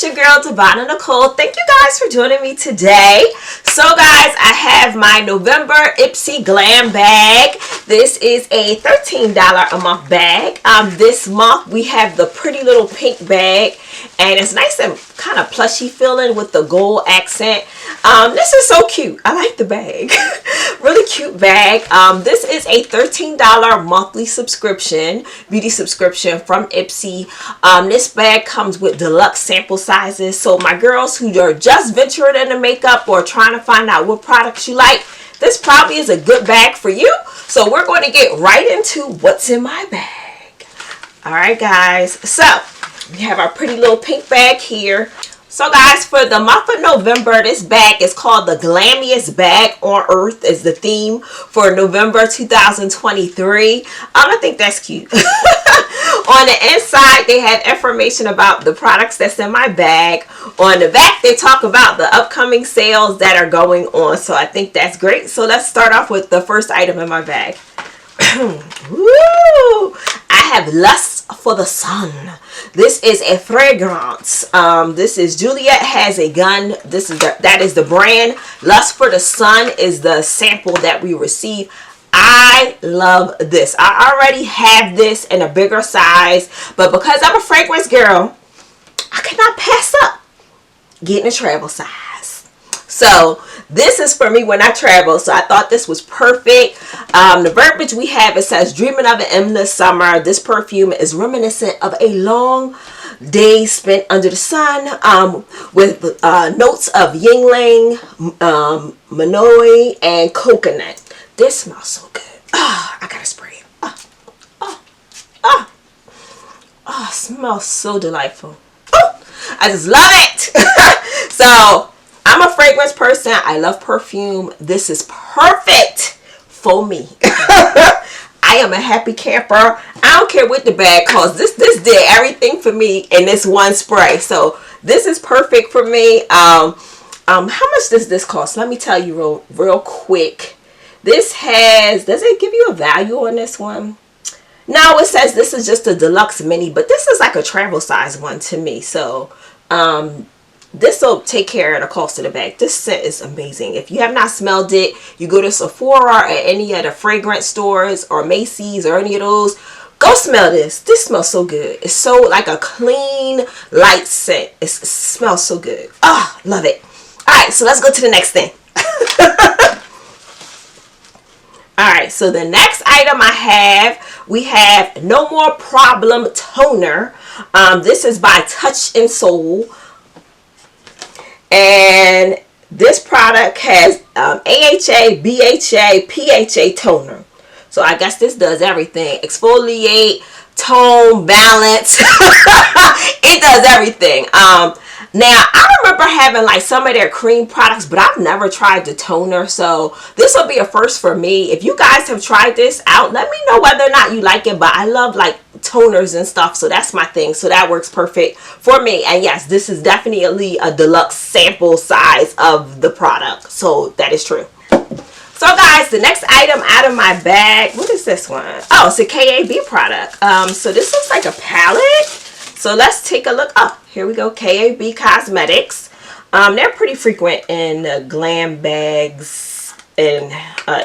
it's your girl Devonna Nicole. Thank you guys for joining me today. So guys, I have my November Ipsy Glam bag. This is a $13 a month bag. This month we have the pretty little pink bag, and it's nice and kind of plushy feeling with the gold accent. This is so cute. I like the bag. Really cute bag. This is a $13 monthly subscription, beauty subscription from Ipsy. This bag comes with deluxe sample sizes. So my girls who are just venturing into makeup or trying to find out what products you like, this probably is a good bag for you. So we're going to get right into what's in my bag. All right, guys. So we have our pretty little pink bag here. So guys, for the month of November, this bag is called the Glammiest Bag on Earth is the theme for November 2023. I think that's cute. On the inside, they have information about the products that's in my bag. On the back, they talk about the upcoming sales that are going on. So I think that's great. So let's start off with the first item in my bag. Woo! I have Lust for the Sun. This is a fragrance. This is Juliet Has a Gun. That is the brand. Lust for the Sun is the sample that we receive. I love this. I already have this in a bigger size, but because I'm a fragrance girl, I cannot pass up getting a travel size. So this is for me when I travel. So I thought this was perfect. The verbiage we have, it says, dreaming of an endless summer. This perfume is reminiscent of a long day spent under the sun, with notes of yingling, manoi, and coconut. This smells so good. I gotta spray it. It smells so delightful. I just love it. So I'm a fragrance person. I love perfume. This is perfect for me. I am a happy camper. I don't care what the bag costs. This did everything for me in this one spray. So this is perfect for me. How much does this cost? Let me tell you real quick. This has, does it give you a value on this one? No, it says this is just a deluxe mini, but this is like a travel size one to me. So this will take care of the cost of the bag. This scent is amazing. If you have not smelled it, you go to Sephora or any of the fragrance stores or Macy's or any of those, go smell this. This smells so good. It's so like a clean, light scent. It smells so good. Love it. All right, so let's go to the next thing. Alright, so the next item we have No More Problem Toner. This is by Touch and Soul. And this product has AHA, BHA, PHA toner. So I guess this does everything. Exfoliate, tone, balance. It does everything. Now, I remember having like some of their cream products, but I've never tried the toner. So this will be a first for me. If you guys have tried this out, let me know whether or not you like it. But I love like toners and stuff. So that's my thing. So that works perfect for me. And yes, this is definitely a deluxe sample size of the product. So that is true. So guys, the next item out of my bag, what is this one? Oh, it's a KAB product. So this looks like a palette. So let's take a look. Oh, here we go. KAB Cosmetics. They're pretty frequent in Glam bags and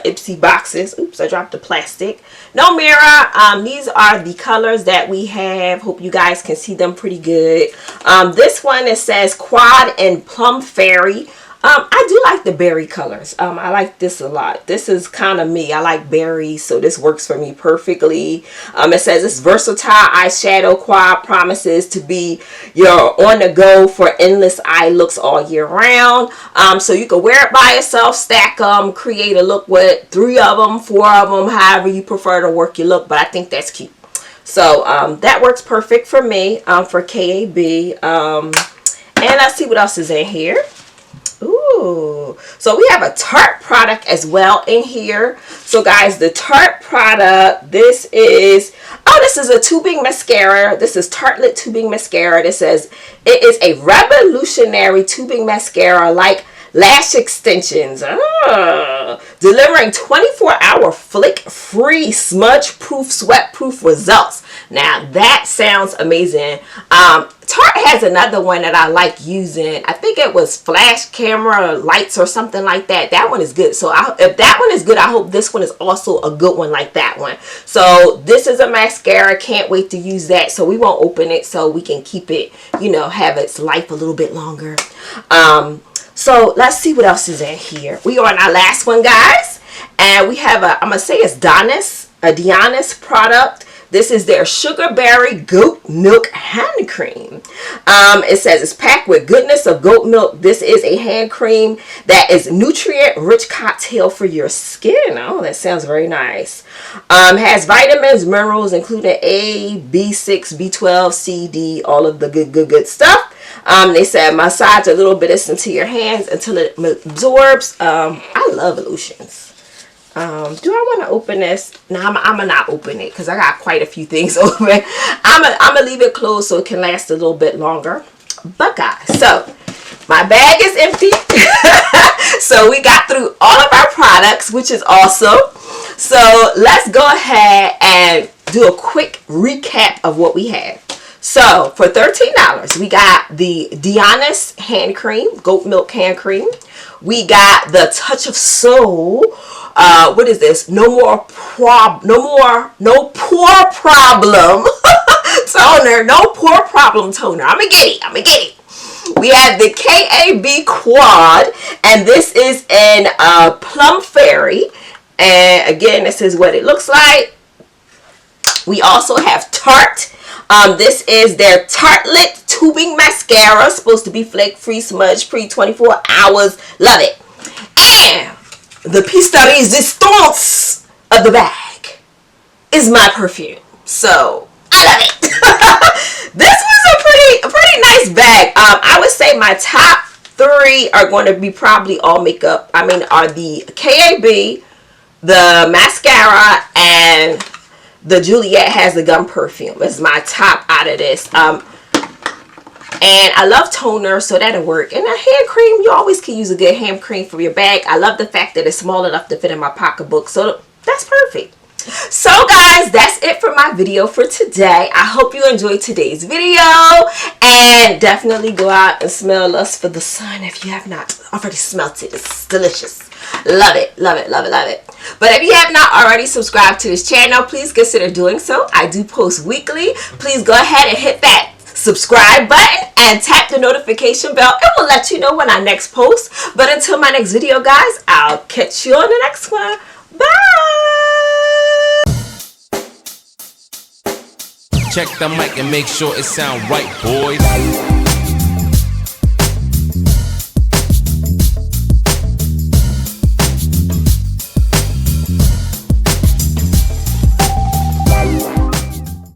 Ipsy boxes. Oops, I dropped the plastic. No mirror. These are the colors that we have. Hope you guys can see them pretty good. This one, it says Quad and Plum Fairy. I do like the berry colors. I like this a lot. This is kind of me. I like berries, so this works for me perfectly. It says it's versatile eyeshadow quad, promises to be your on the go for endless eye looks all year round. So you can wear it by yourself, stack them, create a look with 3 of them, 4 of them, however you prefer to work your look. But I think that's cute. So that works perfect for me, for KAB. And let's see what else is in here. Ooh, so we have a Tarte product as well in here. So guys, the Tarte product, this is a tubing mascara. This is Tartelette tubing mascara. This says it is a revolutionary tubing mascara like lash extensions, delivering 24-hour flick-free, smudge-proof, sweat-proof results. Now that sounds amazing. Tarte Tarte has another one that I like using. I think it was flash camera lights or something like that. That one is good. So if that one is good, I hope this one is also a good one like that one. So this is a mascara. Can't wait to use that. So we won't open it so we can keep it, you know, have its life a little bit longer. So let's see what else is in here. We are on our last one, guys. And we have I'm going to say it's Dionys product. This is their Sugar Berry Goat Milk Hand Cream. It says it's packed with goodness of goat milk. This is a hand cream that is nutrient-rich cocktail for your skin. Oh, that sounds very nice. Has vitamins, minerals, including A, B6, B12, C, D, all of the good stuff. They said massage a little bit of this into your hands until it absorbs. I love lotions. Do I want to open this? No, I'm gonna not open it because I got quite a few things open. I'm gonna leave it closed so it can last a little bit longer. But guys, so my bag is empty. So we got through all of our products, which is awesome. So let's go ahead and do a quick recap of what we have. So for $13, we got the Dionys hand cream, goat milk hand cream. We got the Touch of Soul. What is this? No pore problem toner. No pore problem toner. I'm gonna get it. We have the KAB Quad, and this is in Plum Fairy. And again, this is what it looks like. We also have Tarte. This is their Tartelette Tubing Mascara. Supposed to be flake-free, smudge-free, 24 hours. Love it. And the piece de resistance of the bag is my perfume. So, I love it. This was a pretty nice bag. I would say my top 3 are going to be probably all makeup. I mean, are the KAB, the mascara, and the Juliet Has the Gum perfume. This is my top out of this. And I love toner, so that'll work. And a hand cream, you always can use a good hand cream for your bag. I love the fact that it's small enough to fit in my pocketbook, so that's perfect. So guys, that's it for my video for today. I hope you enjoyed today's video, and definitely go out and smell Lust for the Sun if you have not already smelt it. It's delicious. Love it, love it, love it, love it. But if you have not already subscribed to this channel, please consider doing so. I do post weekly. Please go ahead and hit that subscribe button and tap the notification bell. It will let you know when I next post. But until my next video, guys, I'll catch you on the next one. Bye. Check the mic and make sure it sound right, boys.